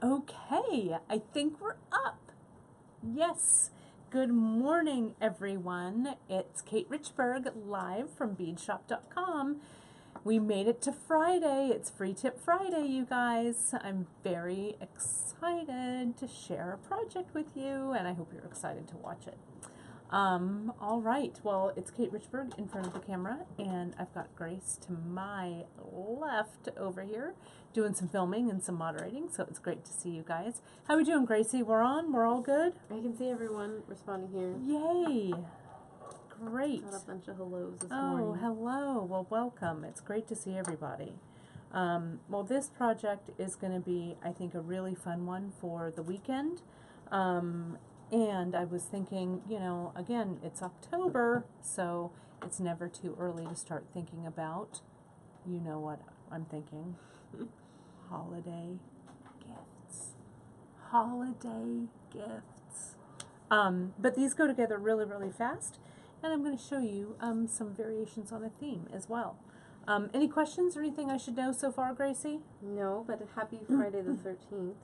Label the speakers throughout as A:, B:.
A: Okay, I think we're up. Yes. Good morning, everyone. It's Kate Richberg live from beadshop.com. We made it to Friday. It's Free Tip Friday, you guys. I'm very excited to share a project with you, and I hope you're excited to watch it. All right. Well, it's Kate Richberg in front of the camera, and I've got Grace to my left over here doing some filming and some moderating, so it's great to see you guys. How are we doing, Gracie? We're on? We're all good?
B: I can see everyone responding here.
A: Yay! Great.
B: Got a bunch of hellos this
A: Oh,
B: morning.
A: hello. Well, welcome. It's great to see everybody. Well, this project is going to be, I think, a really fun one for the weekend. And I was thinking, you know, again, it's October, so it's never too early to start thinking about, you know what I'm thinking, holiday gifts. Holiday gifts. But these go together really, really fast, and I'm going to show you some variations on a theme as well. Any questions or anything I should know so far, Gracie?
B: No, but happy Friday the 13th.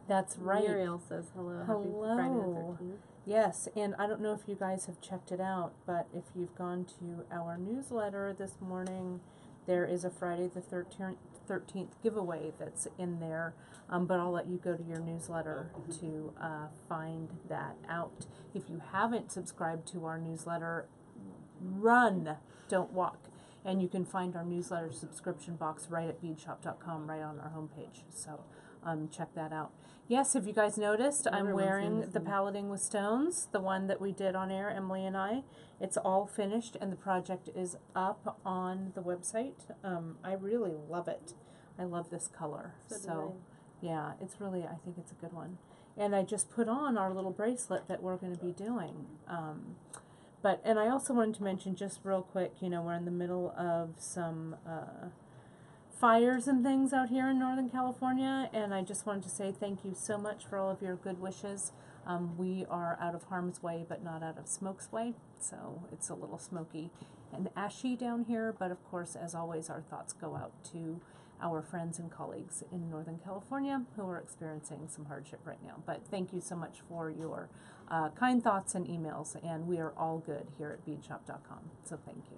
A: That's right.
B: Muriel says hello.
A: Hello.
B: Happy Friday the 13th.
A: Yes, and I don't know if you guys have checked it out, but if you've gone to our newsletter this morning, there is a Friday the 13th giveaway that's in there, but I'll let you go to your newsletter to find that out. If you haven't subscribed to our newsletter, run, don't walk. And you can find our newsletter subscription box right at beadshop.com, right on our homepage. So check that out. Yes, have you guys noticed? I'm wearing the Paladin with Stones, the one that we did on air, Emily and I. It's all finished and the project is up on the website. I really love it. I love this color. So yeah, it's really, I think it's a good one. And I just put on our little bracelet that we're going to be doing. And I also wanted to mention just real quick, you know, we're in the middle of some fires and things out here in Northern California, and I just wanted to say thank you so much for all of your good wishes. We are out of harm's way, but not out of smoke's way, so it's a little smoky and ashy down here, but of course, as always, our thoughts go out to our friends and colleagues in Northern California who are experiencing some hardship right now. But thank you so much for your kind thoughts and emails, and we are all good here at beadshop.com, so thank you.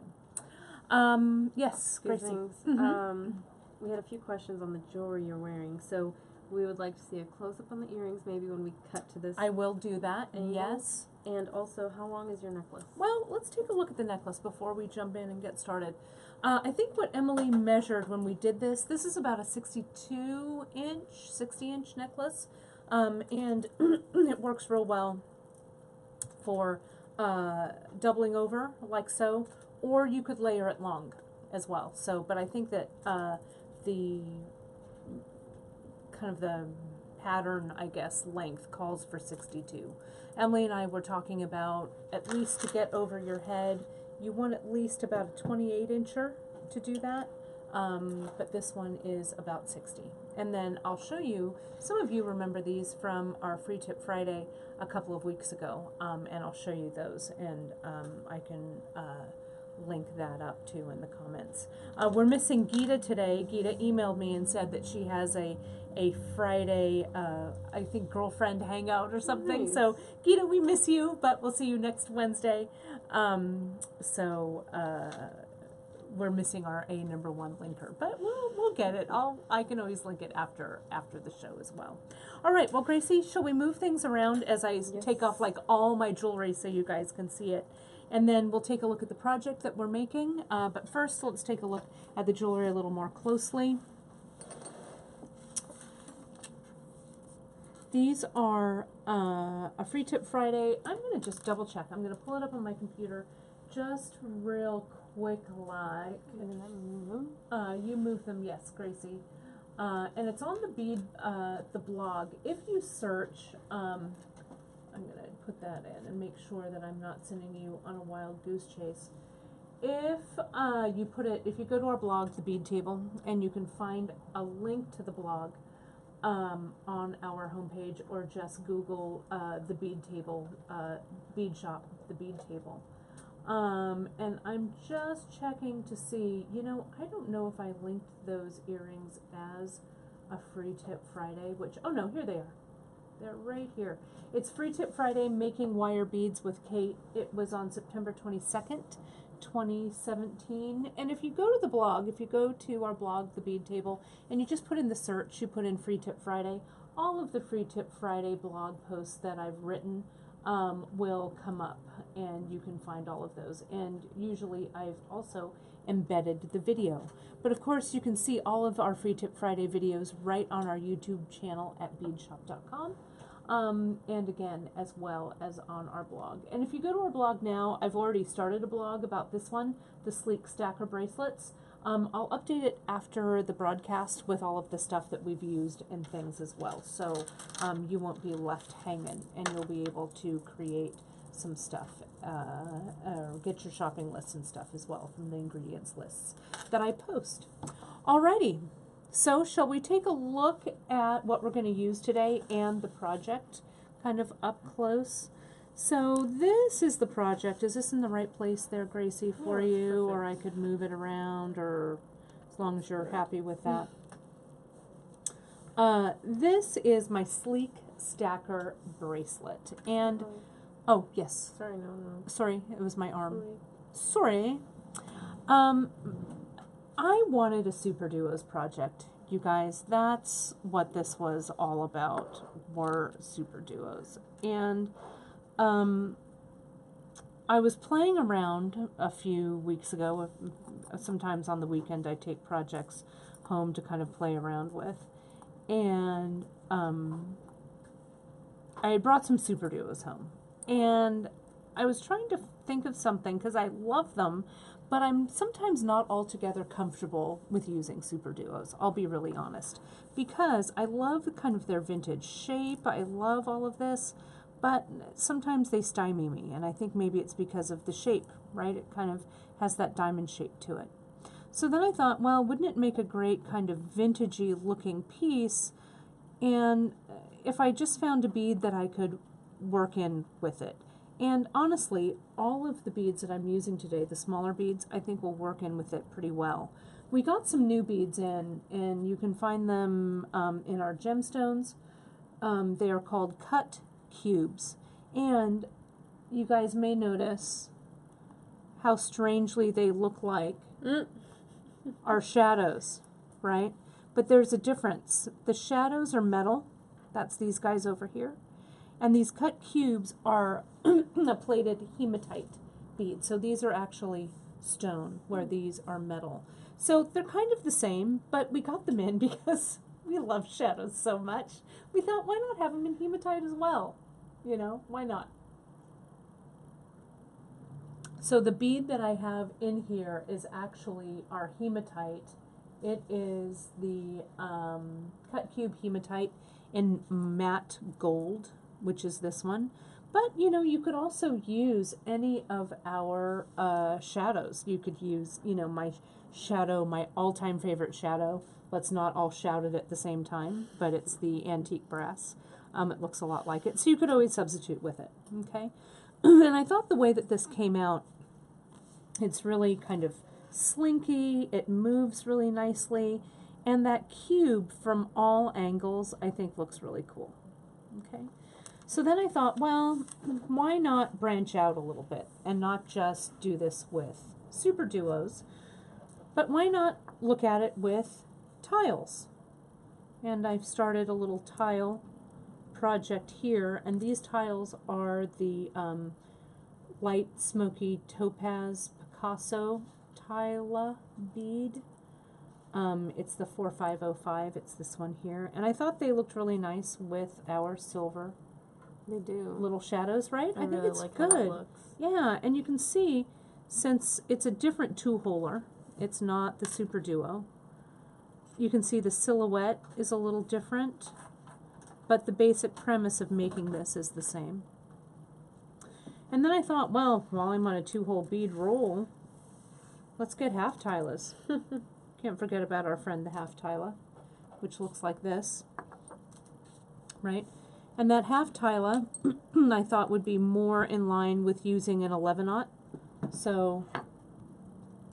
A: Yes, Gracie.
B: We had a few questions on the jewelry you're wearing, so we would like to see a close-up on the earrings maybe when we cut to this.
A: I will do that,
B: angle.
A: Yes.
B: And also, how long is your necklace?
A: Well, let's take a look at the necklace before we jump in and get started. I think what Emily measured when we did this is about a 62-inch, 60-inch necklace, and it works real well for doubling over like so, or you could layer it long as well. So, but I think that the kind of the pattern, I guess, length calls for 62. Emily and I were talking about at least to get over your head, you want at least about a 28-incher to do that, but this one is about 60. And then I'll show you, some of you remember these from our Free Tip Friday a couple of weeks ago, and I'll show you those, and I can link that up too in the comments. We're missing Gita today. Gita emailed me and said that she has a Friday, I think, girlfriend hangout or something. Nice. So Gita, we miss you, but we'll see you next Wednesday. We're missing our A#1 linker, but we'll get it. I can always link it after the show as well. All right, well, Gracie, shall we move things around as I take off like all my jewelry so you guys can see it? And then we'll take a look at the project that we're making. But first, let's take a look at the jewelry a little more closely. These are a Free Tip Friday. I'm going to just double check. I'm going to pull it up on my computer just real quick like.
B: Can I move them?
A: You move them, yes, Gracie. And it's on the blog. If you search, I'm going to put that in and make sure that I'm not sending you on a wild goose chase. If you go to our blog, The Bead Table, and you can find a link to the blog on our homepage, or just Google The Bead Table, Bead Shop, The Bead Table. And I'm just checking to see, you know, I don't know if I linked those earrings as a Free Tip Friday, which, oh no, here they are. They're right here. It's Free Tip Friday, Making Wire Beads with Kate. It was on September 22nd, 2017. And if you go to the blog, if you go to our blog, The Bead Table, and you just put in the search, you put in Free Tip Friday, all of the Free Tip Friday blog posts that I've written will come up, and you can find all of those. And usually I've also embedded the video. But of course you can see all of our Free Tip Friday videos right on our YouTube channel at beadshop.com. And again, as well as on our blog. And if you go to our blog now, I've already started a blog about this one, the Sleek Stacker Bracelets. I'll update it after the broadcast with all of the stuff that we've used and things as well. So you won't be left hanging, and you'll be able to create some stuff, get your shopping lists and stuff as well from the ingredients lists that I post. Alrighty, so shall we take a look at what we're going to use today and the project kind of up close? So this is the project. Is this in the right place there, Gracie, for you? Perfect. Or I could move it around, or as long as you're happy with that. This is my Sleek Stacker Bracelet. And, oh, yes.
B: Sorry, no.
A: Sorry, it was my arm. Sorry. I wanted a Super Duos project, you guys. That's what this was all about, were Super Duos. And I was playing around a few weeks ago. Sometimes on the weekend I take projects home to kind of play around with. And I had brought some Super Duos home. And I was trying to think of something, because I love them, but I'm sometimes not altogether comfortable with using Super Duos, I'll be really honest. Because I love kind of their vintage shape, I love all of this, but sometimes they stymie me, and I think maybe it's because of the shape, right? It kind of has that diamond shape to it. So then I thought, well, wouldn't it make a great kind of vintagey looking piece, and if I just found a bead that I could work in with it. And honestly, all of the beads that I'm using today, the smaller beads, I think will work in with it pretty well. We got some new beads in, and you can find them in our gemstones. They are called cut cubes, and you guys may notice how strangely they look like our shadows, right? But there's a difference. The shadows are metal, that's these guys over here, and these cut cubes are a plated hematite bead. So these are actually stone, where these are metal. So they're kind of the same, but we got them in because we love shadows so much. We thought, why not have them in hematite as well? You know, why not? So the bead that I have in here is actually our hematite. It is the cut cube hematite in matte gold, which is this one. But, you know, you could also use any of our shadows. You could use, you know, my shadow, my all-time favorite shadow. Let's not all shout it at the same time, but it's the antique brass. It looks a lot like it. So you could always substitute with it, okay? And I thought the way that this came out, it's really kind of slinky, it moves really nicely, and that cube from all angles I think looks really cool, okay? So then I thought, well, why not branch out a little bit and not just do this with Super Duos, but why not look at it with tiles? And I've started a little tile project here, and these tiles are the light smoky topaz Picasso tile bead. It's the 4505, it's this one here, and I thought they looked really nice with our silver.
B: They do.
A: Little shadows, right? I think
B: really
A: it's
B: like
A: good.
B: How it looks.
A: Yeah, and you can see, since it's a different two-holer, it's not the Super Duo, you can see the silhouette is a little different, but the basic premise of making this is the same. And then I thought, well, while I'm on a two-hole bead roll, let's get half tilas. Can't forget about our friend the half tila, which looks like this, right? And that half tila I thought would be more in line with using an 11-aught. So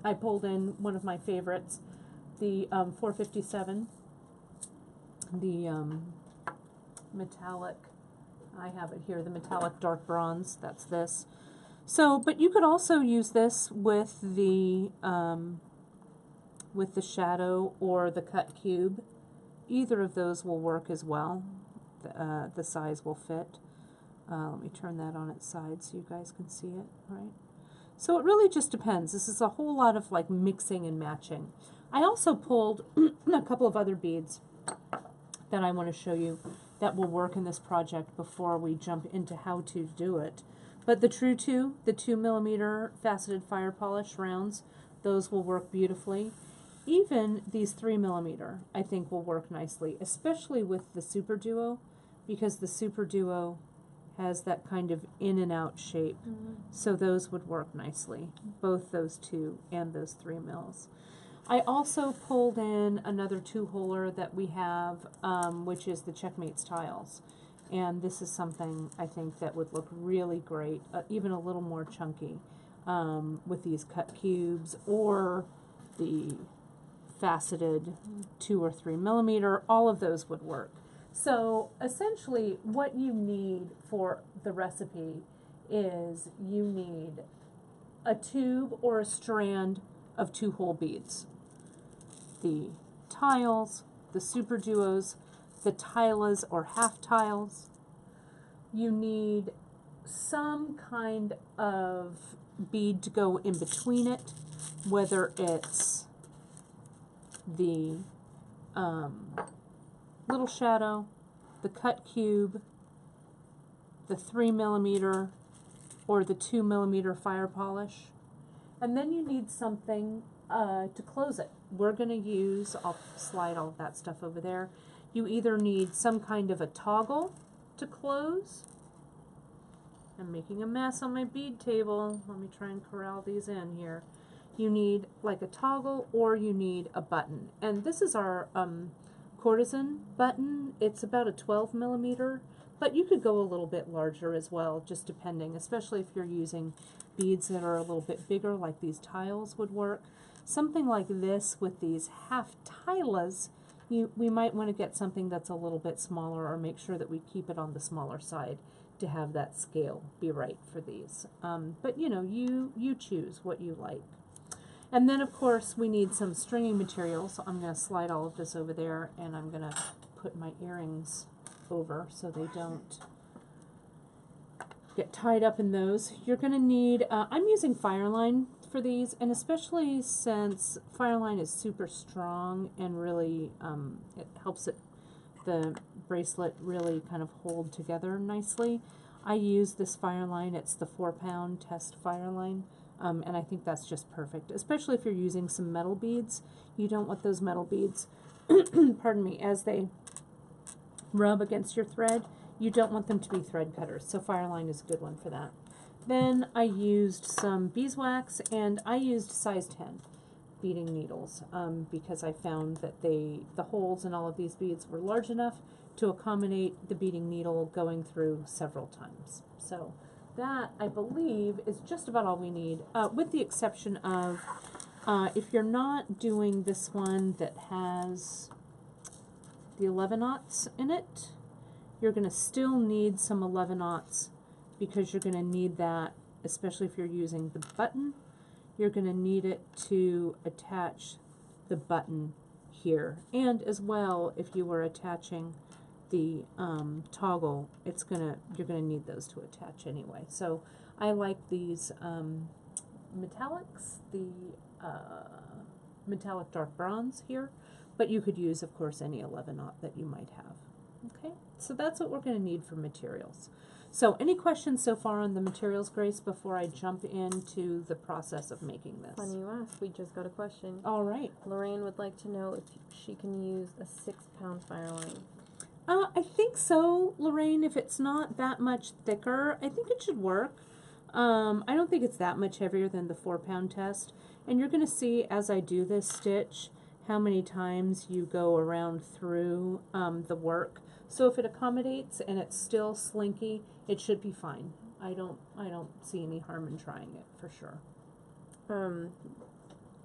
A: I pulled in one of my favorites, the 457. the metallic, I have it here, the metallic dark bronze, that's this. So, but you could also use this with the shadow or the cut cube. Either of those will work as well. The size will fit. Let me turn that on its side so you guys can see it, right? So it really just depends. This is a whole lot of like mixing and matching. I also pulled a couple of other beads that I want to show you that will work in this project before we jump into how to do it. But the True 2, the 2mm faceted fire polish rounds, those will work beautifully. Even these 3mm I think will work nicely, especially with the Super Duo, because the Super Duo has that kind of in and out shape. So those would work nicely, both those 2 and those 3mm. I also pulled in another 2-holer that we have, which is the Checkmates tiles. And this is something I think that would look really great, even a little more chunky, with these cut cubes or the faceted 2 or 3mm. All of those would work. So essentially what you need for the recipe is you need a tube or a strand of 2-hole beads. The tiles, the Super Duos, the tilas or half tiles. You need some kind of bead to go in between it, whether it's the little shadow, the cut cube, the 3mm, or the 2mm fire polish. And then you need something to close it. We're going to use, I'll slide all of that stuff over there. You either need some kind of a toggle to close. I'm making a mess on my bead table. Let me try and corral these in here. You need like a toggle or you need a button. And this is our courtesan button. It's about a 12mm, but you could go a little bit larger as well, just depending, especially if you're using beads that are a little bit bigger, like these tiles would work. Something like this with these half tilas, we might want to get something that's a little bit smaller, or make sure that we keep it on the smaller side to have that scale be right for these. But you know, you choose what you like. And then of course we need some stringing material, so I'm going to slide all of this over there, and I'm going to put my earrings over so they don't get tied up in those. You're going to need, I'm using Fireline for these, and especially since Fireline is super strong and really, it helps the bracelet really kind of hold together nicely. I use this Fireline. It's the 4-pound test Fireline, and I think that's just perfect, especially if you're using some metal beads. You don't want those metal beads, pardon me, as they rub against your thread, you don't want them to be thread cutters, so Fireline is a good one for that. Then I used some beeswax, and I used size 10 beading needles because I found that the holes in all of these beads were large enough to accommodate the beading needle going through several times. So that, I believe, is just about all we need, with the exception of if you're not doing this one that has the 11/aughts in it, you're going to still need some 11/aughts, because you're going to need that, especially if you're using the button. You're going to need it to attach the button here, and as well if you were attaching the toggle, you're going to need those to attach anyway. So I like these metallics, the metallic dark bronze here, but you could use, of course, any 11/aught that you might have. Okay, so that's what we're going to need for materials. So any questions so far on the materials, Grace, before I jump into the process of making this?
B: Funny you ask, we just got a question.
A: All right.
B: Lorraine would like to know if she can use a 6-pound Fireline.
A: I think so, Lorraine. If it's not that much thicker, I think it should work. I don't think it's that much heavier than the 4-pound test. And you're going to see as I do this stitch how many times you go around through the work. So if it accommodates and it's still slinky, it should be fine. I don't see any harm in trying it, for sure.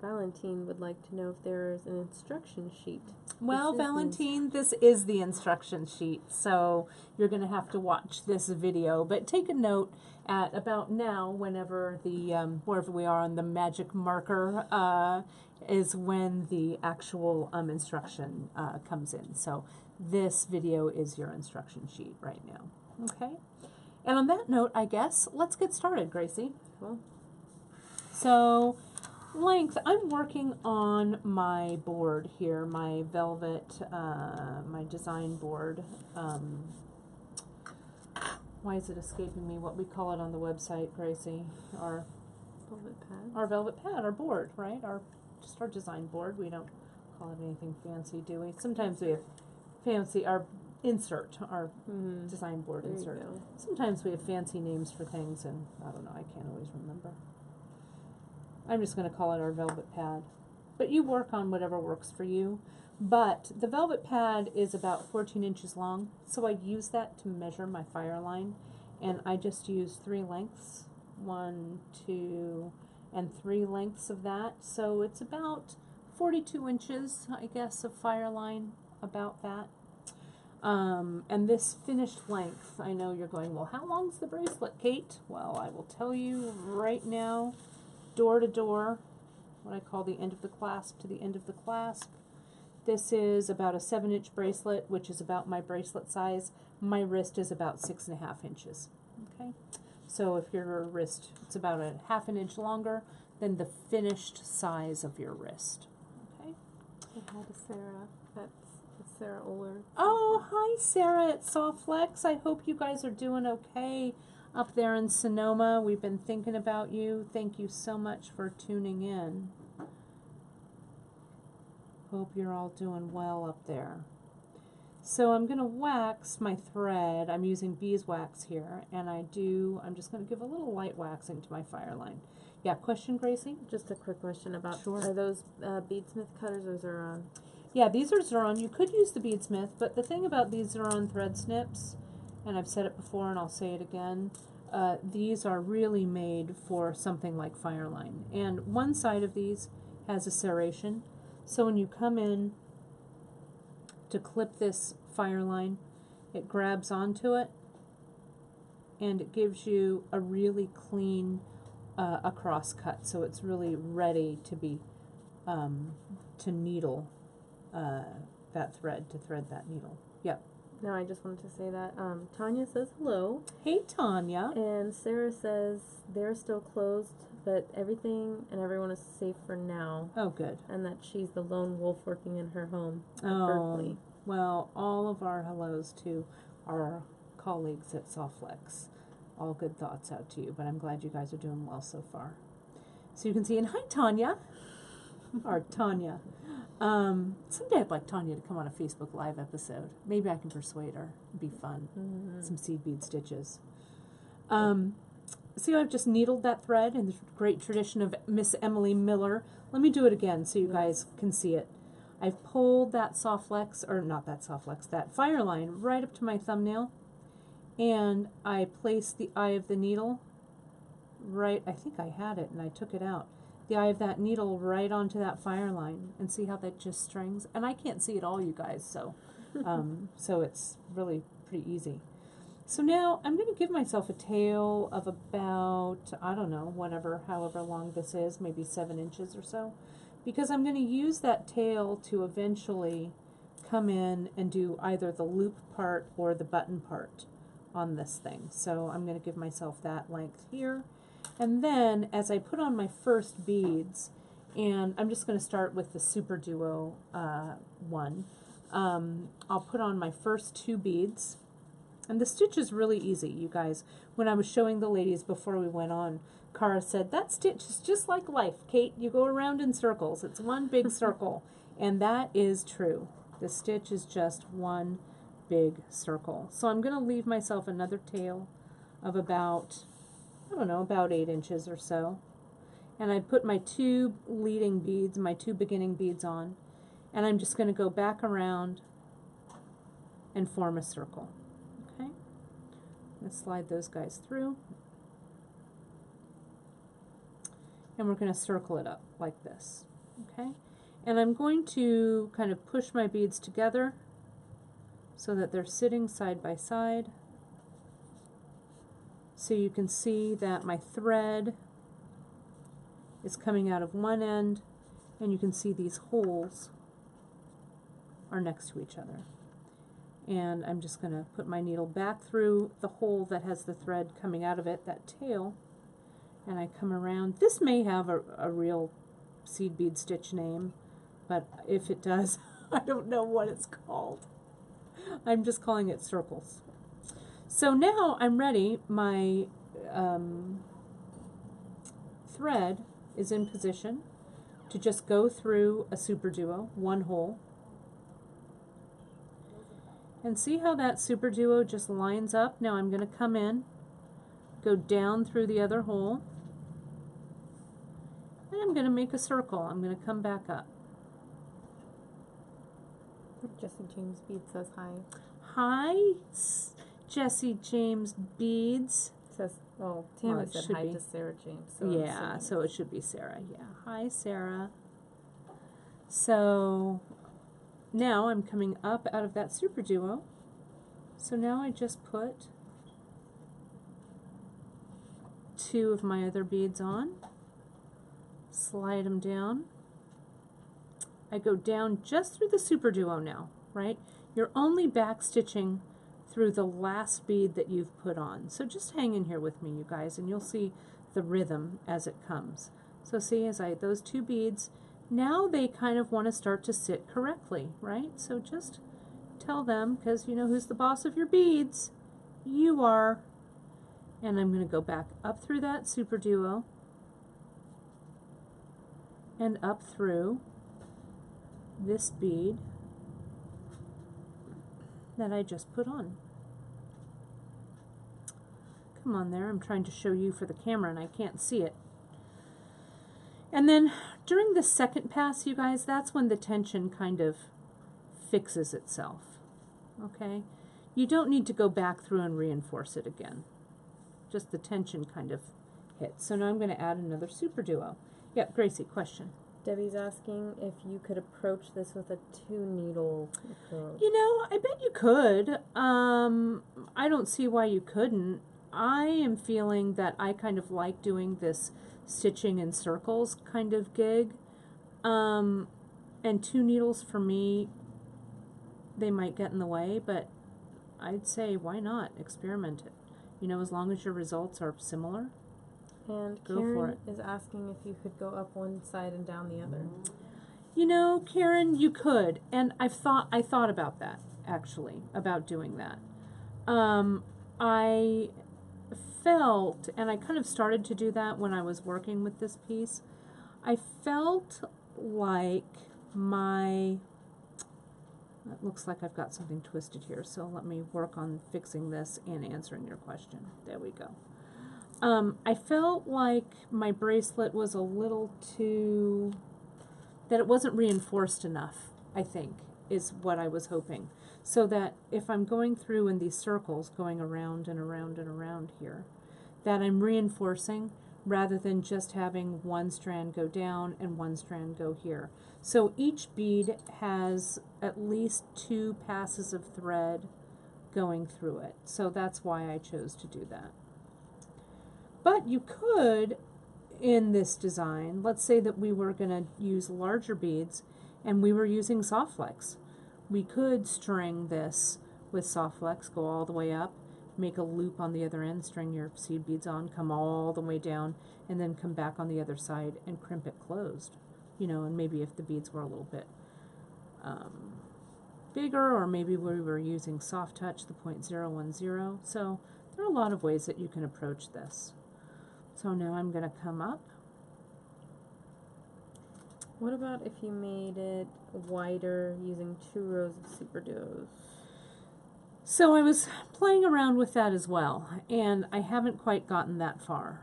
B: Valentine would like to know if there's an instruction sheet.
A: Well,
B: This is the
A: Valentine, this is the instruction sheet, so you're going to have to watch this video. But take a note at about now, whenever the wherever we are on the magic marker, is when the actual instruction comes in. So this video is your instruction sheet right now. Okay. And on that note, I guess let's get started, Gracie.
B: Cool.
A: So, length, I'm working on my board here, my velvet, my design board. Why is it escaping me what we call it on the website, Gracie? Our
B: Velvet pad.
A: our velvet pad, our board, right? Just our design board. We don't call it anything fancy, do we? Sometimes we have fancy, our insert, our design board
B: There you
A: insert.
B: go.
A: Sometimes we have fancy names for things, and I don't know, I can't always remember. I'm just going to call it our velvet pad. But you work on whatever works for you. But the velvet pad is about 14 inches long, so I use that to measure my fire line. And I just use 3 lengths, 1, 2, and 3 lengths of that. So it's about 42 inches, I guess, of fire line, about that. And this finished length, I know you're going, well, how long's the bracelet, Kate? Well, I will tell you right now, door to door, what I call the end of the clasp to the end of the clasp. This is about a 7-inch bracelet, which is about my bracelet size. My wrist is about 6.5 inches. Okay, so if your wrist, it's about a half an inch longer than the finished size of your wrist. Okay.
B: Say hi to Sarah. That's Sarah Oler.
A: Oh, hi Sarah at Softflex. I hope you guys are doing okay up there in Sonoma. We've been thinking about you. Thank you so much for tuning in. Hope you're all doing well up there. So I'm going to wax my thread. I'm using beeswax here, and I'm just going to give a little light waxing to my fire line. Yeah, question, Gracie?
B: Just a quick question about,
A: Sure.
B: are those beadsmith cutters or Zeron?
A: Yeah, these are Zeron. You could use the beadsmith, but the thing about these Zeron thread snips, and I've said it before and I'll say it again, these are really made for something like Fireline. And one side of these has a serration, so when you come in to clip this Fireline, it grabs onto it, and it gives you a really clean across cut, so it's really ready to be to needle that thread, to thread that needle. Yep.
B: No, I just wanted to say that. Tanya says hello.
A: Hey, Tanya.
B: And Sarah says they're still closed, but everything and everyone is safe for now.
A: Oh, good.
B: And that she's the lone wolf working in her home at
A: Oh,
B: Berkeley.
A: well, all of our hellos to our colleagues at Softflex. All good thoughts out to you, but I'm glad you guys are doing well so far. So you can see, and hi, Tanya. Or Tanya. Someday I'd like Tanya to come on a Facebook Live episode. Maybe I can persuade her. It'd be fun. Some seed bead stitches. See how I've just needled that thread in the great tradition of Miss Emily Miller. Let me do it again so you guys can see it. I've pulled that Softflex, or not that Softflex, that fire line right up to my thumbnail, and I placed the eye of the needle right, I think I had it and I took it out. The eye of that needle right onto that fire line, and see how that just strings. And I can't see it all, you guys, so so it's really pretty easy. So now I'm going to give myself a tail of about, I don't know, however long this is, maybe 7 inches or so, because I'm going to use that tail to eventually come in and do either the loop part or the button part on this thing. So I'm going to give myself that length here. And then as I put on my first beads, and I'm just going to start with the Super Duo one, I'll put on my first 2 beads. And the stitch is really easy, you guys. When I was showing the ladies before we went on, Cara said, that stitch is just like life, Kate. You go around in circles. It's one big circle. And that is true. The stitch is just one big circle. So I'm going to leave myself another tail of about, I don't know, about 8 inches or so. And I put my 2 leading beads, my 2 beginning beads on. And I'm just going to go back around and form a circle. Okay? I'm going to slide those guys through. And we're going to circle it up like this. Okay, and I'm going to kind of push my beads together so that they're sitting side by side. So you can see that my thread is coming out of one end, and you can see these holes are next to each other. And I'm just going to put my needle back through the hole that has the thread coming out of it, that tail, and I come around. This may have a real seed bead stitch name, but if it does, I don't know what it's called. I'm just calling it circles. So now I'm ready. My thread is in position to just go through a super duo, one hole. And see how that super duo just lines up? Now I'm going to come in, go down through the other hole, and I'm going to make a circle. I'm going to come back up.
B: Jesse James Beads says hi.
A: Hi, Jesse James Beads.
B: Says, oh, Tammy
A: Well, it
B: said
A: should
B: hi
A: be.
B: to Sarah James. So I'm
A: Yeah,
B: assuming
A: so it should be Sarah. Yeah, hi Sarah. So now I'm coming up out of that super duo. So now I just put 2 of my other beads on, slide them down. I go down just through the super duo now, right? You're only back stitching through the last bead that you've put on. So just hang in here with me, you guys, and you'll see the rhythm as it comes. So see, as I, those 2 beads, now they kind of want to start to sit correctly, right? So just tell them, because you know who's the boss of your beads? You are. And I'm going to go back up through that super duo and up through this bead that I just put on. Come on there, I'm trying to show you for the camera and I can't see it. And then during the second pass, you guys, that's when the tension kind of fixes itself. Okay? You don't need to go back through and reinforce it again. Just the tension kind of hits. So now I'm going to add another super duo. Yep, Gracie, question.
B: Debbie's asking if you could approach this with a 2-needle approach.
A: You know, I bet you could. I don't see why you couldn't. I am feeling that I kind of like doing this stitching in circles kind of gig. And 2 needles for me, they might get in the way, but I'd say why not experiment it. You know, as long as your results are similar.
B: And
A: Go for
B: Karen
A: it.
B: is asking if you could go up one side and down the other.
A: You know, Karen, you could, and I thought about that actually, about doing that. I felt, and I kind of started to do that when I was working with this piece. I felt like it looks like I've got something twisted here, so let me work on fixing this and answering your question. There we go. I felt like my bracelet was a little too, that it wasn't reinforced enough, I think, is what I was hoping. So that if I'm going through in these circles, going around and around and around here, that I'm reinforcing rather than just having one strand go down and one strand go here. So each bead has at least 2 passes of thread going through it. So that's why I chose to do that. But you could, in this design, let's say that we were going to use larger beads and we were using soft flex. We could string this with soft flex, go all the way up, make a loop on the other end, string your seed beads on, come all the way down, and then come back on the other side and crimp it closed. You know, and maybe if the beads were a little bit bigger, or maybe we were using soft touch, the 0.010. So there are a lot of ways that you can approach this. So now I'm going to come up.
B: What about if you made it wider using 2 rows of super duos?
A: So I was playing around with that as well, and I haven't quite gotten that far.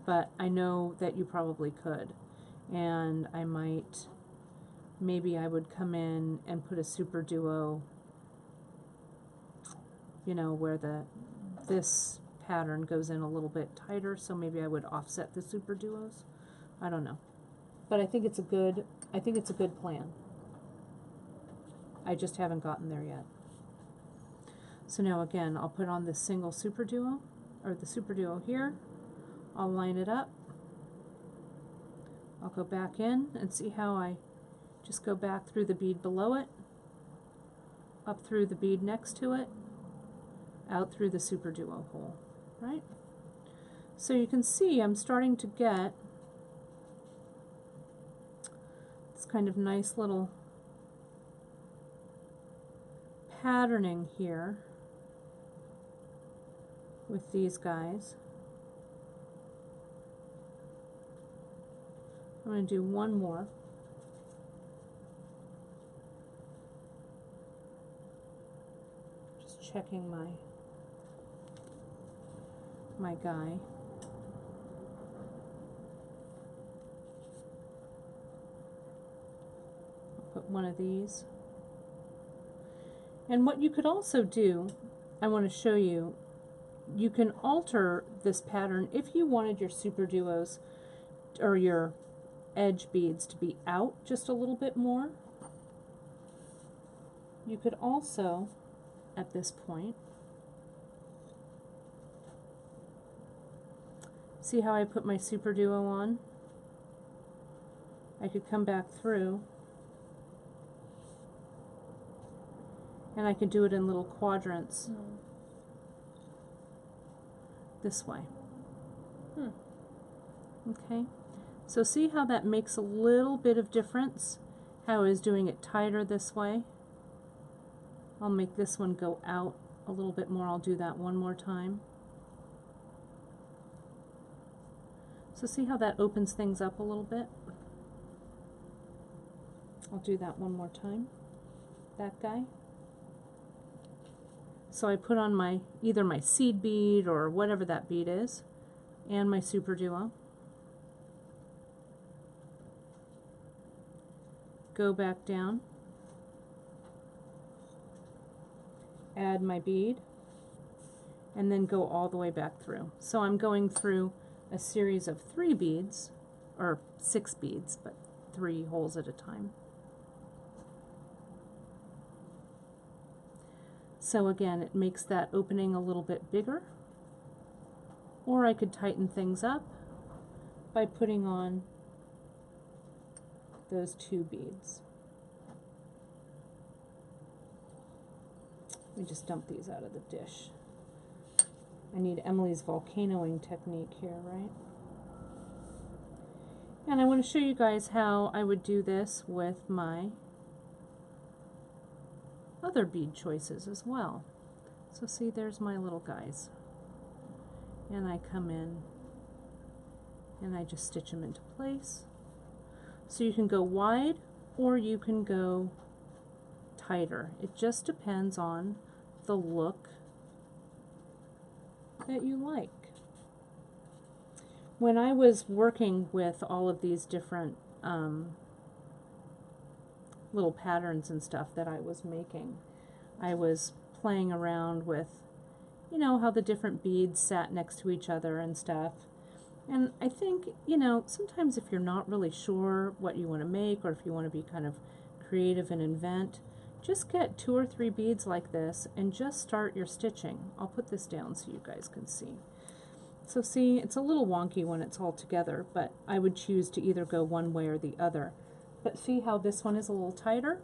A: But I know that you probably could. And I might, maybe I would come in and put a super duo, you know, where this pattern goes in a little bit tighter, so maybe I would offset the super duos. I don't know. but I think it's a good plan. I just haven't gotten there yet. So now again, I'll put on this single super duo, or the super duo here. I'll line it up. I'll go back in and see how I just go back through the bead below it, up through the bead next to it, out through the super duo hole, right? So you can see I'm starting to get this kind of nice little patterning here with these guys. I'm going to do one more. Just checking my guy. I'll put one of these. And what you could also do, I want to show you, you can alter this pattern if you wanted your super duos or your edge beads to be out just a little bit more. You could also, at this point, see how I put my super duo on? I could come back through and I could do it in little quadrants this way. Okay, so see how that makes a little bit of difference? How I was doing it tighter this way. I'll make this one go out a little bit more. I'll do that one more time. So see how that opens things up a little bit? I'll do that one more time. That guy. So I put on my either my seed bead or whatever that bead is, and my super duo. Go back down. Add my bead, and then go all the way back through. So I'm going through a series of 3 beads, or 6 beads, but 3 holes at a time. So again, it makes that opening a little bit bigger, or I could tighten things up by putting on those 2 beads. Let me just dump these out of the dish. I need Emily's volcanoing technique here, right? And I want to show you guys how I would do this with my other bead choices as well. So see, there's my little guys. And I come in and I just stitch them into place. So you can go wide or you can go tighter. It just depends on the look that you like. When I was working with all of these different little patterns and stuff that I was making, I was playing around with, you know, how the different beads sat next to each other and stuff. And I think, you know, sometimes if you're not really sure what you want to make, or if you want to be kind of creative and invent, just get 2 or 3 beads like this and just start your stitching. I'll put this down so you guys can see. So see, it's a little wonky when it's all together, but I would choose to either go one way or the other. But see how this one is a little tighter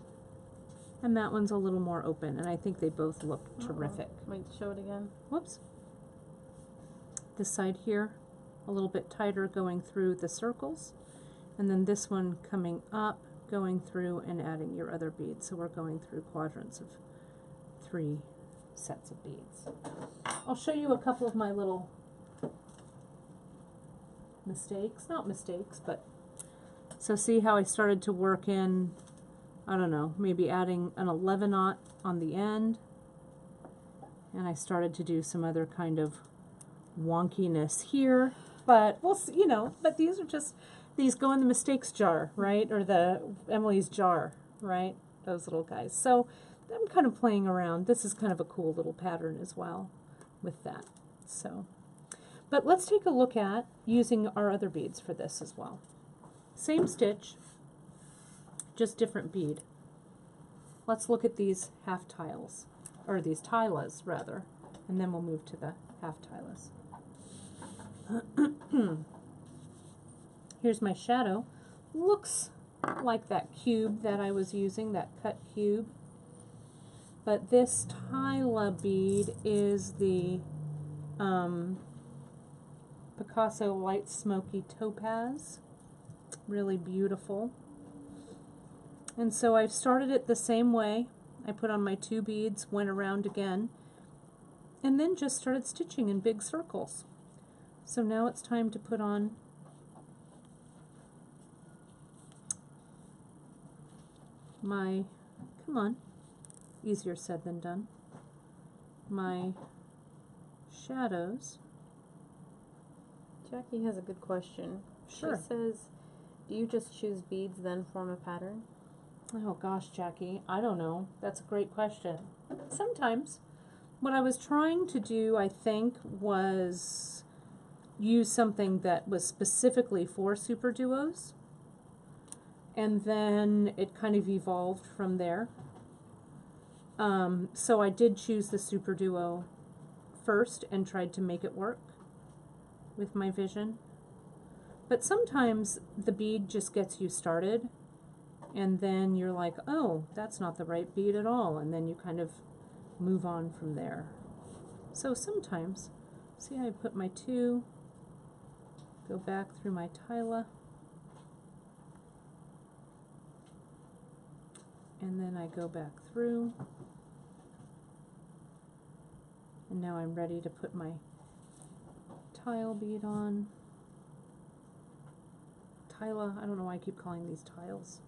A: and that one's a little more open, and I think they both look terrific.
B: Wait, show it again.
A: Whoops. This side here a little bit tighter going through the circles, and then this one coming up, going through and adding your other beads. So we're going through quadrants of 3 sets of beads. I'll show you a couple of my little mistakes, not mistakes, but so see how I started to work in, I don't know, maybe adding an 11-aught on the end, and I started to do some other kind of wonkiness here, but we'll see, you know, but these are just, these go in the mistakes jar, right, or the Emily's jar, right, those little guys. So I'm kind of playing around. This is kind of a cool little pattern as well with that. So, but let's take a look at using our other beads for this as well. Same stitch, just different bead. Let's look at these half tiles, or these tilas rather, and then we'll move to the half tilas. Here's my shadow. Looks like that cube that I was using, that cut cube. But this tila bead is the Picasso Light Smoky Topaz. Really beautiful. And so I've started it the same way. I put on my 2 beads, went around again, and then just started stitching in big circles. So now it's time to put on my, come on, easier said than done, my shadows.
B: Jackie has a good question.
A: Sure.
B: She says, do you just choose beads then form a pattern?
A: Oh gosh, Jackie, I don't know. That's a great question. Sometimes. What I was trying to do, I think, was use something that was specifically for super duos, and then it kind of evolved from there. So I did choose the super duo first and tried to make it work with my vision. But sometimes the bead just gets you started, and then you're like, oh, that's not the right bead at all, and then you kind of move on from there. So sometimes, see, I put my 2, go back through my tila, and then I go back through, and now I'm ready to put my tile bead on. Tila, I don't know why I keep calling these tiles.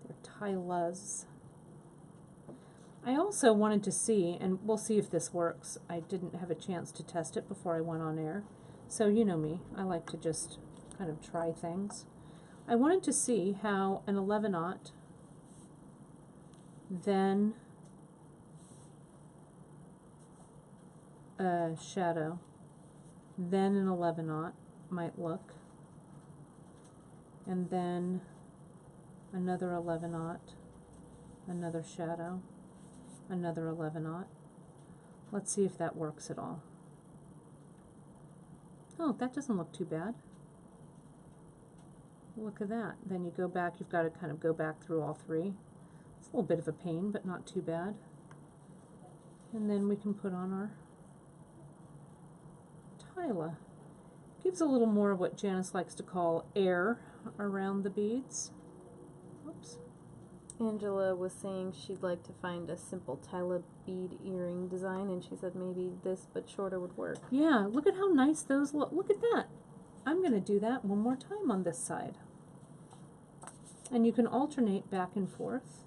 A: They're tilas. I also wanted to see, and we'll see if this works. I didn't have a chance to test it before I went on air. So you know me, I like to just kind of try things. I wanted to see how an 11/0, then a shadow, then an 11/0 might look, and then another 11/0, another shadow, another 11/0. Let's see if that works at all. Oh, that doesn't look too bad. Look at that. Then you go back, you've got to kind of go back through all 3. It's a little bit of a pain, but not too bad. And then we can put on our tila. Gives a little more of what Janice likes to call air around the beads. Oops.
B: Angela was saying she'd like to find a simple tila bead earring design, and she said maybe this but shorter would work.
A: Yeah, look at how nice those look. Look at that. I'm going to do that one more time on this side. And you can alternate back and forth.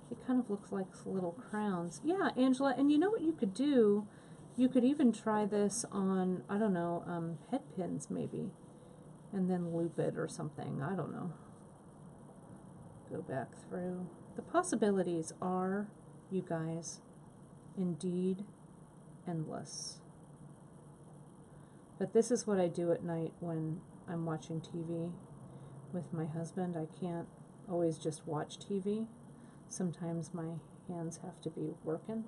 A: It kind of looks like little crowns. Yeah, Angela, and you know what you could do? You could even try this on, I don't know, head pins maybe, and then loop it or something. I don't know. Go back through. The possibilities are, you guys, indeed endless. But this is what I do at night when I'm watching TV with my husband. I can't always just watch TV. Sometimes my hands have to be working.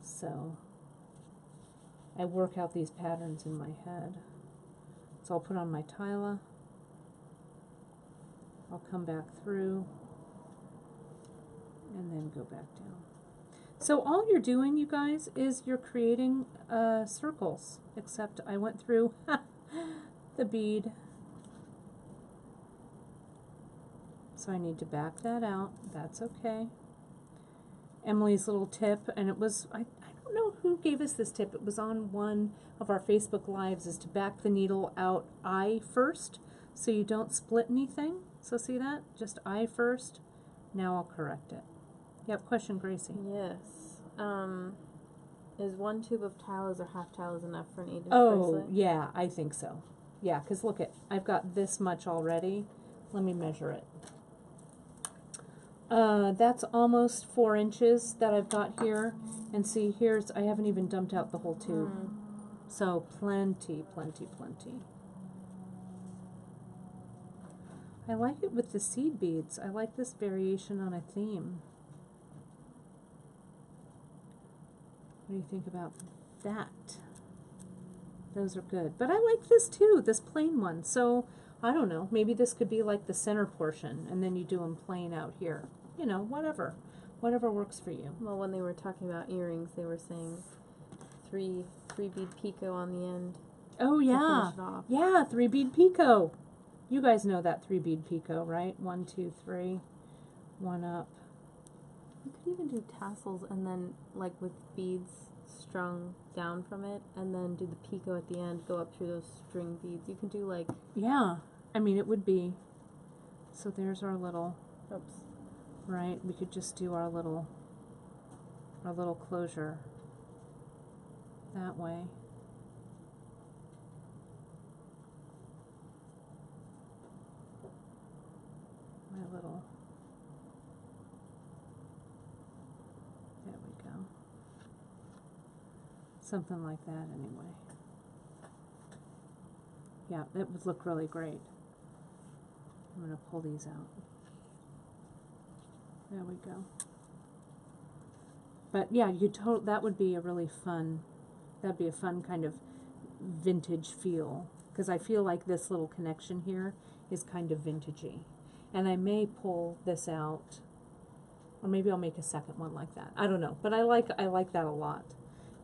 A: So I work out these patterns in my head. So I'll put on my tila. I'll come back through and then go back down. So all you're doing, you guys, is you're creating circles, except I went through the bead. So I need to back that out. That's okay. Emily's little tip, and it was, I don't know who gave us this tip. It was on one of our Facebook Lives, is to back the needle out eye first so you don't split anything. So see that? Just eye first. Now I'll correct it. You have a question, Gracie?
B: Yes. Is 1 tube of tiles or half tiles enough for an 8-inch
A: Oh,
B: bracelet?
A: yeah, I think so. Yeah, because look, I've got this much already. Let me measure it. That's almost 4 inches that I've got here. And see, I haven't even dumped out the whole tube. So plenty, plenty, plenty. I like it with the seed beads. I like this variation on a theme. What do you think about that? Those are good. But I like this too, this plain one. So, I don't know, maybe this could be like the center portion, and then you do them plain out here. You know, whatever. Whatever works for you.
B: Well, when they were talking about earrings, they were saying three bead picot on the end.
A: Oh
B: to
A: yeah.
B: finish it off.
A: Yeah, 3-bead picot. You guys know that 3-bead picot, right? 1, 2, 3. 1 up.
B: You could even do tassels and then, like, with beads strung down from it, and then do the picot at the end, go up through those string beads. You can do, like...
A: Yeah. I mean, it would be. So there's our little...
B: Oops.
A: Right? We could just do our little closure that way. My little... There we go. Something like that anyway. Yeah, it would look really great. I'm going to pull these out. There we go. But yeah, that would be a really fun, that'd be a fun kind of vintage feel. Because I feel like this little connection here is kind of vintagey. And I may pull this out, or maybe I'll make a second one like that. I don't know, but I like that a lot.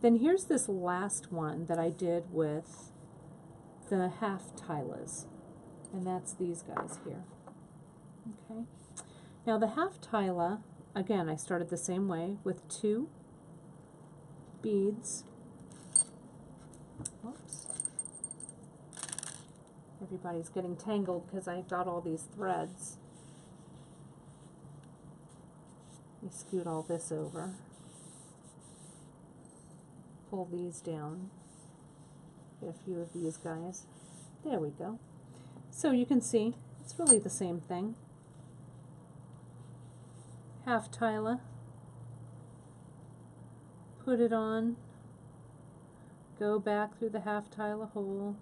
A: Then here's this last one that I did with the half tilas, and that's these guys here. Okay. Now the half tila, again, I started the same way with 2 beads. Whoops. Everybody's getting tangled because I've got all these threads. Let me scoot all this over. Pull these down. Get a few of these guys. There we go. So you can see, it's really the same thing. Half tila, put it on, go back through the half tila hole,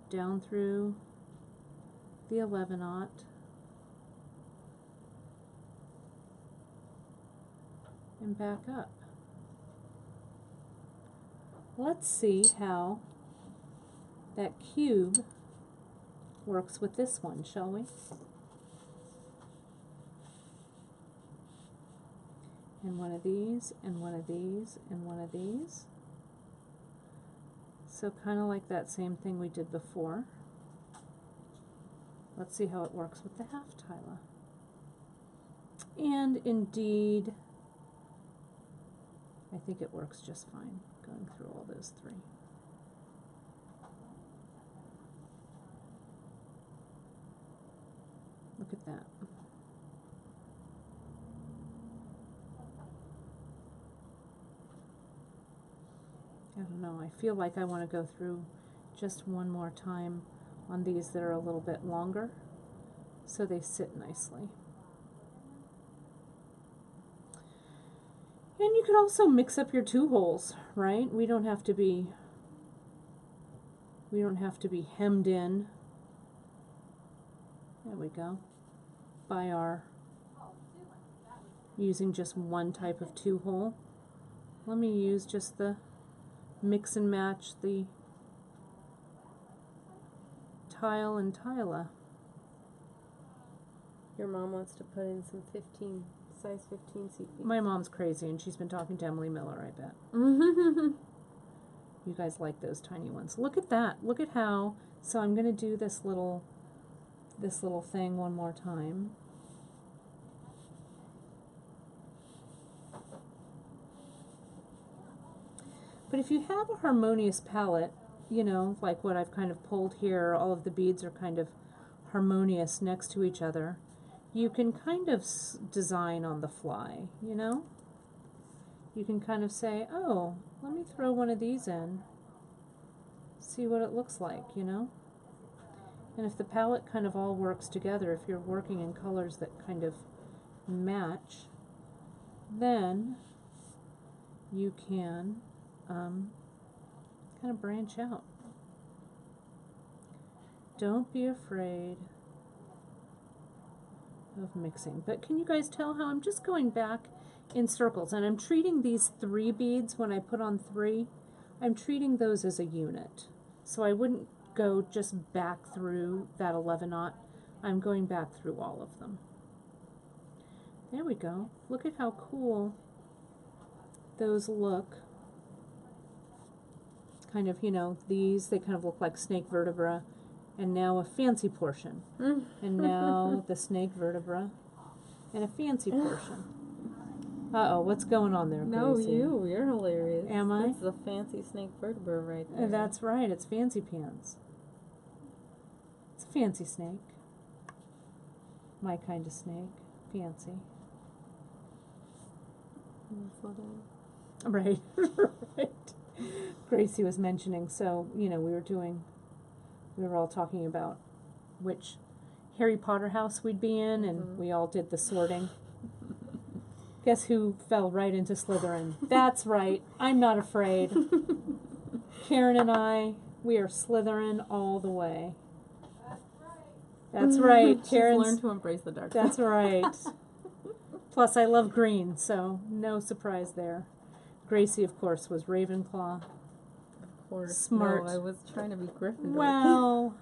A: down through the 11/0, and back up. Let's see how that cube works with this one, shall we? And one of these, and one of these, and one of these. So kind of like that same thing we did before. Let's see how it works with the half tila. And indeed, I think it works just fine, going through all those 3. Look at that. I don't know, I feel like I want to go through just one more time on these that are a little bit longer, so they sit nicely. And you could also mix up your 2 holes, right? We don't have to be hemmed in. There we go. By our using just one type of 2 hole. Let me use just the mix and match the tile and tila.
B: Your mom wants to put in some size 15 seat beads.
A: My mom's crazy, and she's been talking to Emily Miller, I bet. You guys like those tiny ones. Look at that. Look at how. So I'm going to do this little thing one more time. But if you have a harmonious palette, you know, like what I've kind of pulled here, all of the beads are kind of harmonious next to each other, you can kind of design on the fly, you know? You can kind of say, oh, let me throw one of these in, see what it looks like, you know? And if the palette kind of all works together, if you're working in colors that kind of match, then you can kind of branch out. Don't be afraid of mixing. But can you guys tell how I'm just going back in circles, and I'm treating these 3 beads when I put on 3, I'm treating those as a unit. So I wouldn't go just back through that 11/0. I'm going back through all of them. There we go. Look at how cool those look. Kind of, you know, these, they kind of look like snake vertebra, and now a fancy portion. And now the snake vertebra and a fancy portion. Uh-oh, what's going on there,
B: No,
A: Gracie?
B: you're hilarious.
A: Am I?
B: That's the fancy snake vertebra right there.
A: That's right, it's fancy pants. It's a fancy snake. My kind of snake. Fancy. Right, right. Gracie was mentioning, so, you know, we were all talking about which Harry Potter house we'd be in, and we all did the sorting. Guess who fell right into Slytherin? That's right, I'm not afraid. Karen and I, we are Slytherin all the way. That's right. Karen's
B: learned to embrace the dark side.
A: That's right. Plus, I love green, so no surprise there. Gracie, of course, was Ravenclaw.
B: Of course.
A: Smart.
B: No, I was trying to be Gryffindor.
A: Well,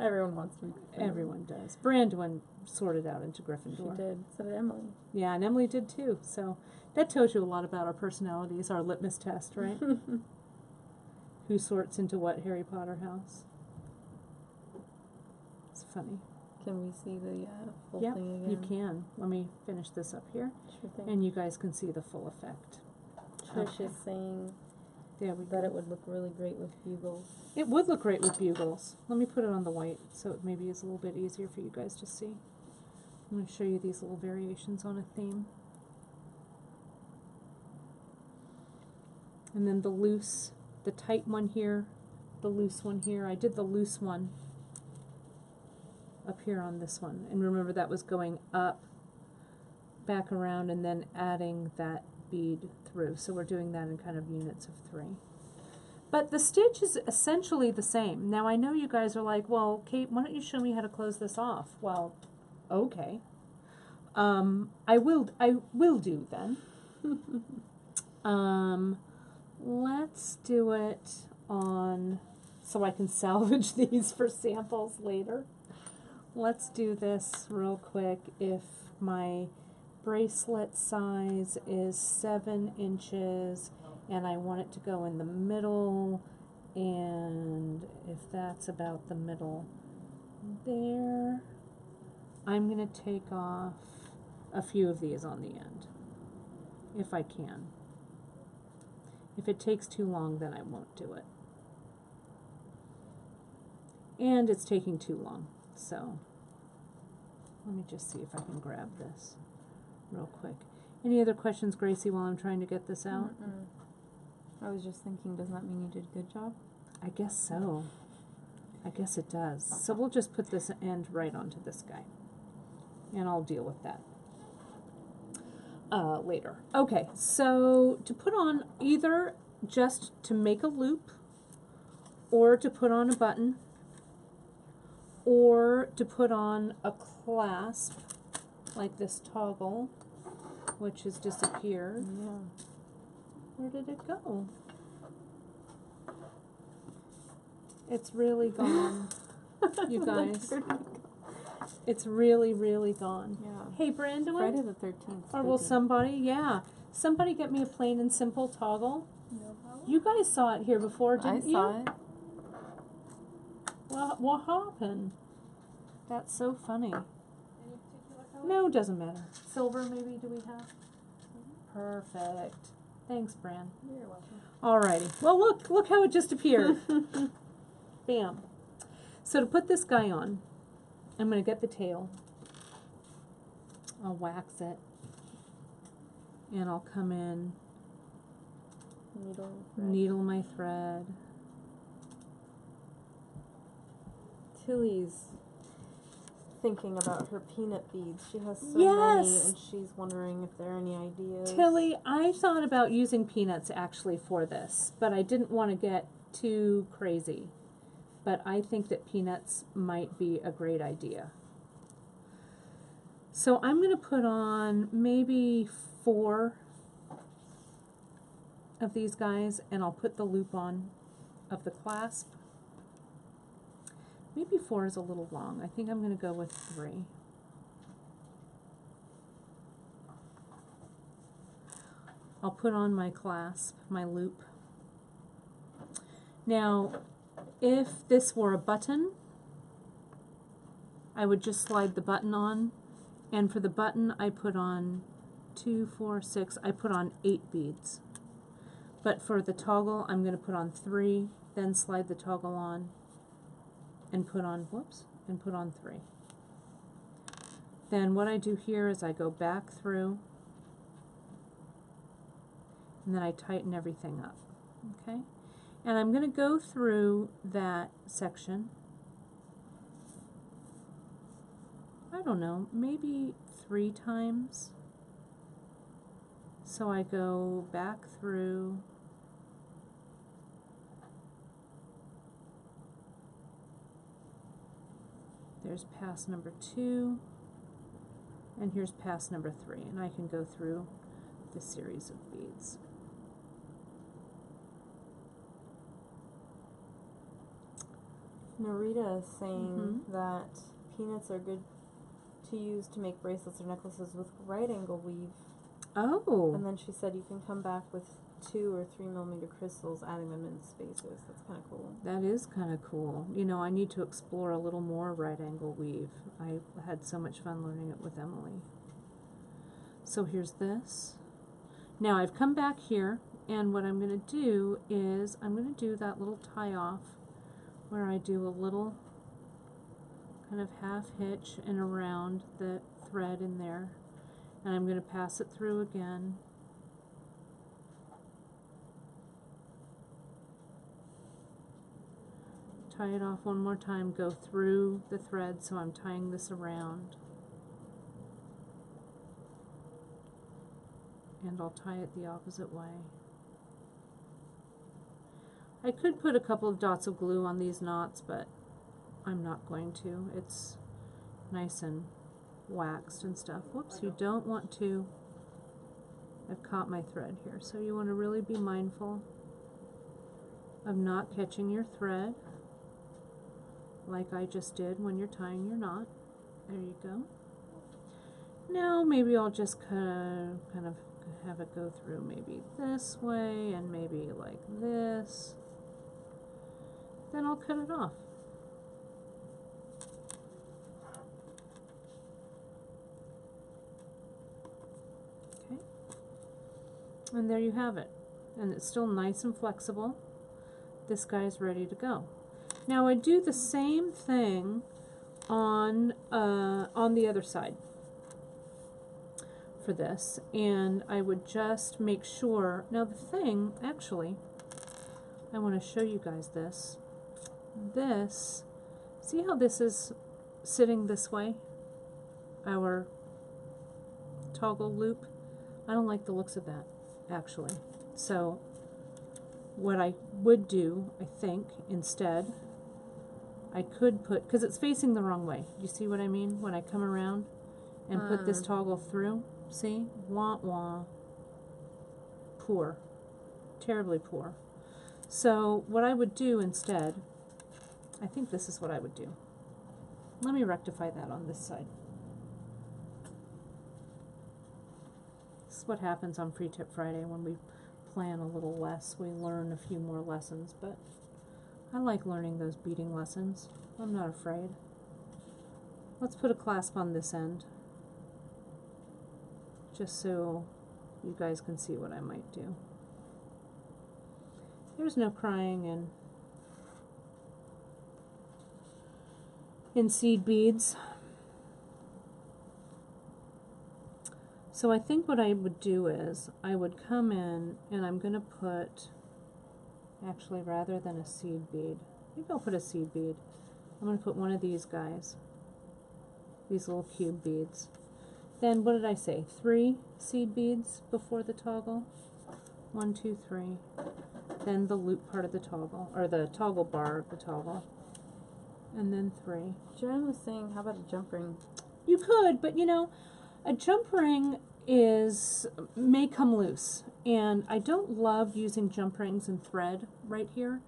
B: Everyone wants to be Gryffindor.
A: everyone does. Brandon sorted out into
B: She
A: Gryffindor.
B: did. So did Emily.
A: Yeah, and Emily did too. So that tells you a lot about our personalities, our litmus test, right? Who sorts into what Harry Potter house? It's funny.
B: Can we see the full
A: Yep,
B: thing again?
A: you can. Let me finish this up here,
B: Sure thing.
A: and you guys can see the full effect.
B: Trish
A: Okay.
B: is saying
A: There we
B: that
A: go.
B: it would look really great with bugles.
A: It would look great with bugles. Let me put it on the white so it maybe is a little bit easier for you guys to see. I'm going to show you these little variations on a theme. And then the loose, the tight one here, the loose one here. I did the loose one up here on this one. And remember that was going up, back around, and then adding that bead through. So we're doing that in kind of units of 3. But the stitch is essentially the same. Now I know you guys are like, well, Kate, why don't you show me how to close this off? Well, okay. I will do then. Let's do it on, so I can salvage these for samples later. Let's do this real quick. If my bracelet size is 7 inches and I want it to go in the middle, and if that's about the middle there, I'm going to take off a few of these on the end, if I can. If it takes too long, then I won't do it. And it's taking too long, so let me just see if I can grab this real quick. Any other questions, Gracie, while I'm trying to get this out?
B: I was just thinking, doesn't that mean you did a good job?
A: I guess so. I guess it does. So we'll just put this end right onto this guy, and I'll deal with that later. Okay, so to put on, either just to make a loop, or to put on a button, or to put on a clasp, like this toggle, which has disappeared.
B: Yeah.
A: Where did it go? It's really gone, you guys. It's really, really gone.
B: Yeah.
A: Hey, Brandon.
B: Friday the 13th.
A: Or will somebody, somebody get me a plain and simple toggle.
B: No problem.
A: You guys saw it here before, didn't you?
B: I saw it.
A: What happened? That's so funny.
B: Any particular color?
A: No, doesn't matter. Silver, maybe, do we have? Perfect. Thanks, Bran.
B: You're welcome.
A: Alrighty. Well, look how it just appeared. Bam. So to put this guy on, I'm going to get the tail. I'll wax it. And I'll come in, needle my thread.
B: Tilly's thinking about her peanut beads. She has so
A: Yes.
B: many, and she's wondering if there are any ideas.
A: Tilly, I thought about using peanuts actually for this, but I didn't want to get too crazy. But I think that peanuts might be a great idea. So I'm going to put on maybe 4 of these guys, and I'll put the loop on of the clasp. Maybe 4 is a little long. I think I'm going to go with 3. I'll put on my clasp, my loop. Now, if this were a button, I would just slide the button on, and for the button I put on 2, 4, 6, I put on 8 beads. But for the toggle, I'm going to put on 3, then slide the toggle on, and put on, and put on 3. Then what I do here is I go back through, and then I tighten everything up, okay? And I'm going to go through that section, I don't know, maybe 3 times. So I go back through, there's pass number 2, and here's pass number 3, and I can go through this series of beads.
B: Narita is saying that peanuts are good to use to make bracelets or necklaces with right angle weave.
A: Oh.
B: And then she said you can come back with 2 or 3 millimeter crystals, adding them in spaces. That's kind of cool.
A: That is kind of cool. You know, I need to explore a little more right angle weave. I had so much fun learning it with Emily. So here's this. Now I've come back here, and what I'm going to do is I'm going to do that little tie off where I do a little kind of half hitch and around the thread in there, and I'm going to pass it through again. Tie it off one more time, go through the thread, so I'm tying this around, and I'll tie it the opposite way. I could put a couple of dots of glue on these knots, but I'm not going to. It's nice and waxed and stuff. Whoops, you don't want to. I've caught my thread here, so you want to really be mindful of not catching your thread like I just did when you're tying your knot. There you go. Now maybe I'll just kind of have it go through maybe this way and maybe like this. Then I'll cut it off. Okay. And there you have it. And it's still nice and flexible. This guy's ready to go. Now I do the same thing on the other side for this, and I would just make sure. Now the thing, actually, I want to show you guys this. This, see how this is sitting this way? Our toggle loop. I don't like the looks of that, actually. So what I would do, I think, instead, I could put, because it's facing the wrong way. You see what I mean? When I come around and put this toggle through, see? Wah, wah. Poor. Terribly poor. So what I would do instead, I think this is what I would do. Let me rectify that on this side. This is what happens on Free Tip Friday when we plan a little less. We learn a few more lessons, but I like learning those beading lessons. I'm not afraid. Let's put a clasp on this end, just so you guys can see what I might do. There's no crying in seed beads. So I think what I would do is I would come in and I'm going to put, actually rather than a seed bead, maybe I'll put a seed bead. I'm going to put one of these guys, these little cube beads. Then what did I say? 3 seed beads before the toggle. 1, 2, 3. Then the loop part of the toggle, or the toggle bar of the toggle. And then 3.
B: Jen was saying, how about a jump ring?
A: You could, but you know, a jump ring may come loose, and I don't love using jump rings and thread right here,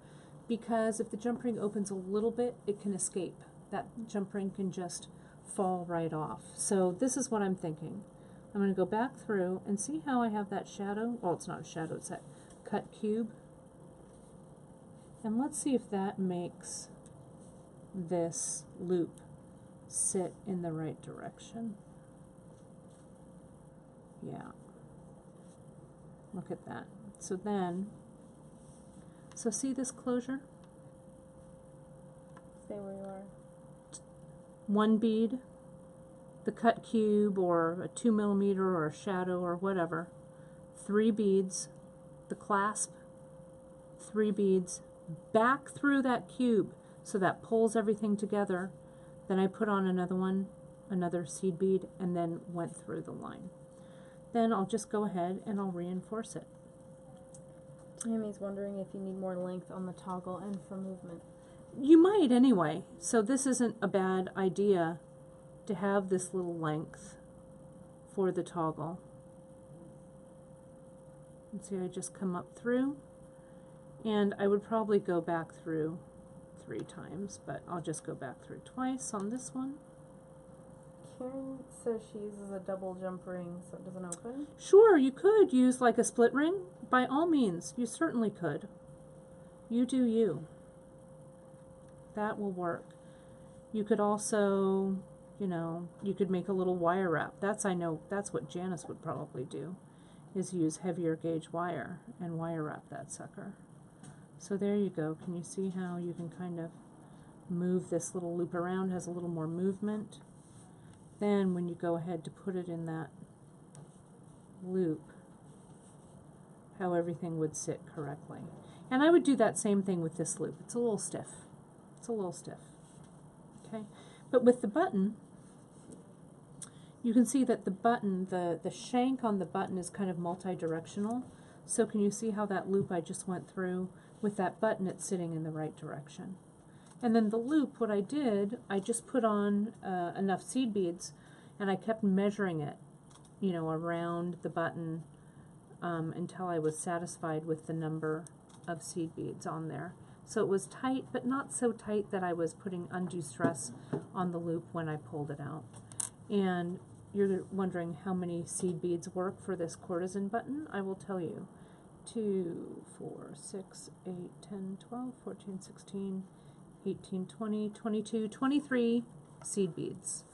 A: because if the jump ring opens a little bit, it can escape. That jump ring can just fall right off. So this is what I'm thinking. I'm going to go back through and see how I have that shadow. Well, it's not a shadow, it's that cut cube. And let's see if that makes this loop sit in the right direction. Yeah. Look at that. So then, so see this closure?
B: Stay where you are.
A: One bead, the cut cube or a 2 millimeter or a shadow or whatever, 3 beads, the clasp, 3 beads, back through that cube so that pulls everything together. Then I put on another one, another seed bead, and then went through the line. Then I'll just go ahead and I'll reinforce it.
B: Tammy's wondering if you need more length on the toggle and for movement.
A: You might anyway, so this isn't a bad idea to have this little length for the toggle. And see, I just come up through, and I would probably go back through 3 times, but I'll just go back through twice on this one.
B: Karen says she uses a double jump ring so it doesn't open.
A: Sure, you could use like a split ring. By all means, you certainly could. You do you. That will work. You could also, you know, you could make a little wire wrap. I know that's what Janice would probably do, is use heavier gauge wire and wire wrap that sucker. So there you go. Can you see how you can kind of move this little loop around, has a little more movement? Then when you go ahead to put it in that loop, how everything would sit correctly. And I would do that same thing with this loop. It's a little stiff. It's a little stiff. Okay, but with the button, you can see that the button, the shank on the button is kind of multi-directional. So can you see how that loop I just went through, with that button, it's sitting in the right direction. And then the loop, what I did, I just put on enough seed beads, and I kept measuring it, you know, around the button until I was satisfied with the number of seed beads on there. So it was tight, but not so tight that I was putting undue stress on the loop when I pulled it out. And you're wondering how many seed beads work for this courtesan button. I will tell you. 2, 4, 6, 8, 10, 12, 14, 16, 18, 20, 22, 23 seed beads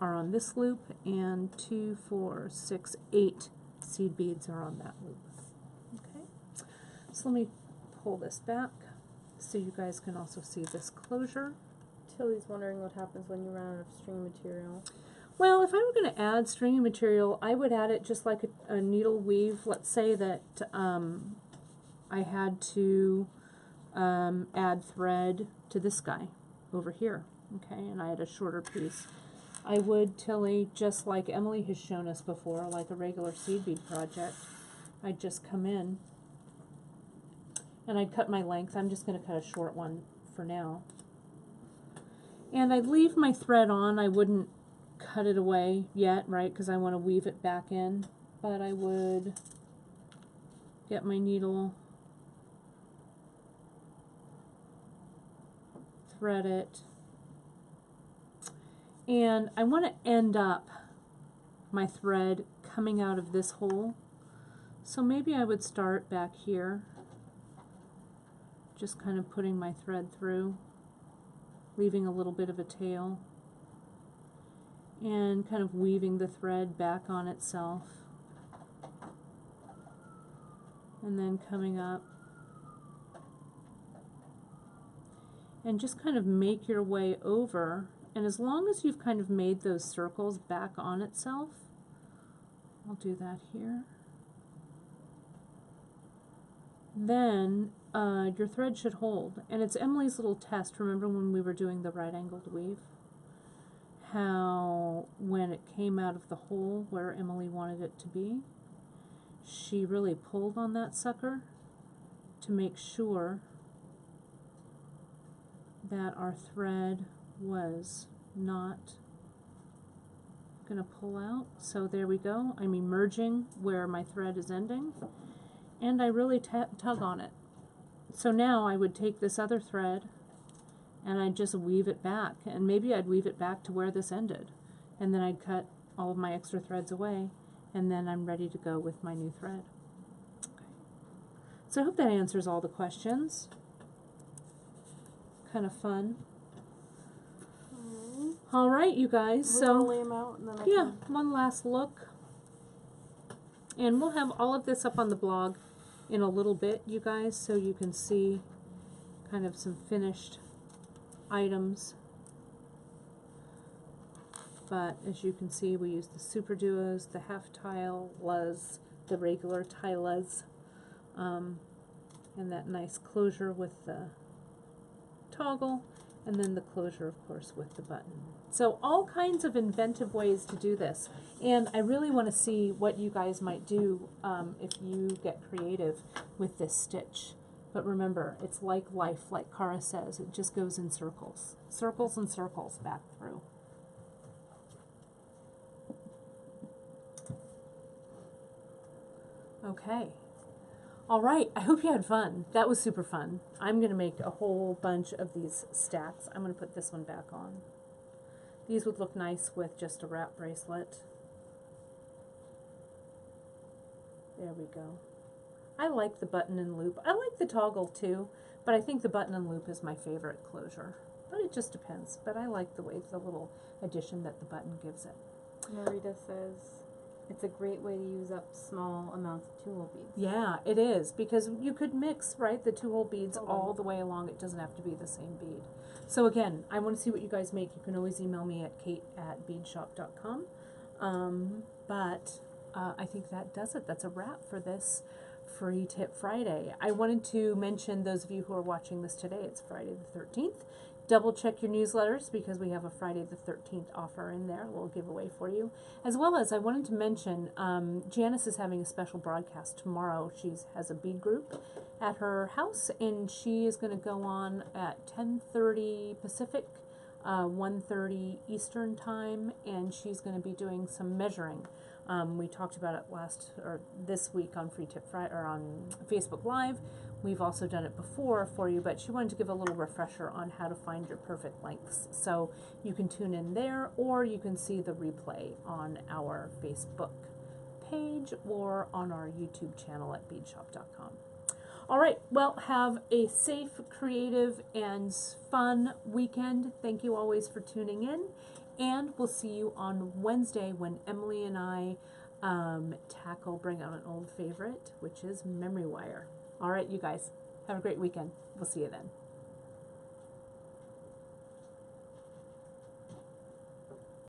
A: are on this loop, and 2, 4, 6, 8 seed beads are on that loop. Okay, so let me pull this back so you guys can also see this closure.
B: Tilly's wondering what happens when you run out of string material.
A: Well, if I were going to add stringing material, I would add it just like a needle weave. Let's say that I had to add thread to this guy over here, okay, and I had a shorter piece. I would, Tilly, just like Emily has shown us before, like a regular seed bead project, I'd just come in and I'd cut my length. I'm just going to cut a short one for now. And I'd leave my thread on. I wouldn't cut it away yet, right, because I want to weave it back in. But I would get my needle, thread it, and I want to end up my thread coming out of this hole. So maybe I would start back here, just kind of putting my thread through, leaving a little bit of a tail, and kind of weaving the thread back on itself, and then coming up, and just kind of make your way over. And as long as you've kind of made those circles back on itself, I'll do that here, then your thread should hold. And it's Emily's little test. Remember when we were doing the right angled weave, how when it came out of the hole where Emily wanted it to be, she really pulled on that sucker to make sure that our thread was not gonna pull out. So there we go. I'm emerging where my thread is ending, and I really tug on it. So now I would take this other thread and I'd just weave it back, and maybe I'd weave it back to where this ended, and then I'd cut all of my extra threads away, and then I'm ready to go with my new thread. Okay. So I hope that answers all the questions. Kind of fun. All right, you guys.
B: We're
A: So
B: gonna lay 'em out and then
A: yeah, one last look, and we'll have all of this up on the blog in a little bit, you guys, so you can see kind of some finished items. But as you can see, we use the super duos, the half tile las, the regular tilas, and that nice closure with the toggle, and then the closure, of course, with the button. So all kinds of inventive ways to do this, and I really want to see what you guys might do if you get creative with this stitch. But remember, it's like life, like Cara says, it just goes in circles. Circles and circles back through. Okay. All right, I hope you had fun. That was super fun. I'm going to make a whole bunch of these stacks. I'm going to put this one back on. These would look nice with just a wrap bracelet. There we go. I like the button and loop. I like the toggle too, but I think the button and loop is my favorite closure. But it just depends. But I like the way, the little addition that the button gives it.
B: Marita says it's a great way to use up small amounts of 2-hole beads.
A: Yeah, it is, because you could mix, right, the 2-hole beads all the way along. It doesn't have to be the same bead. So again, I want to see what you guys make. You can always email me at kate@beadshop.com. I think that does it. That's a wrap for this Free Tip Friday. I wanted to mention, those of you who are watching this today, it's Friday the 13th. Double check your newsletters, because we have a Friday the 13th offer in there, a little giveaway for you. As well as I wanted to mention, Janice is having a special broadcast tomorrow. She has a bead group at her house, and she is going to go on at 10:30 Pacific, 1:30 Eastern time, and she's going to be doing some measuring. We talked about it this week on Free Tip Friday, or on Facebook Live. We've also done it before for you, but she wanted to give a little refresher on how to find your perfect lengths. So you can tune in there, or you can see the replay on our Facebook page or on our YouTube channel at beadshop.com. All right, well, have a safe, creative, and fun weekend. Thank you always for tuning in, and we'll see you on Wednesday when Emily and I bring out an old favorite, which is memory wire. All right, you guys, have a great weekend. We'll see you then.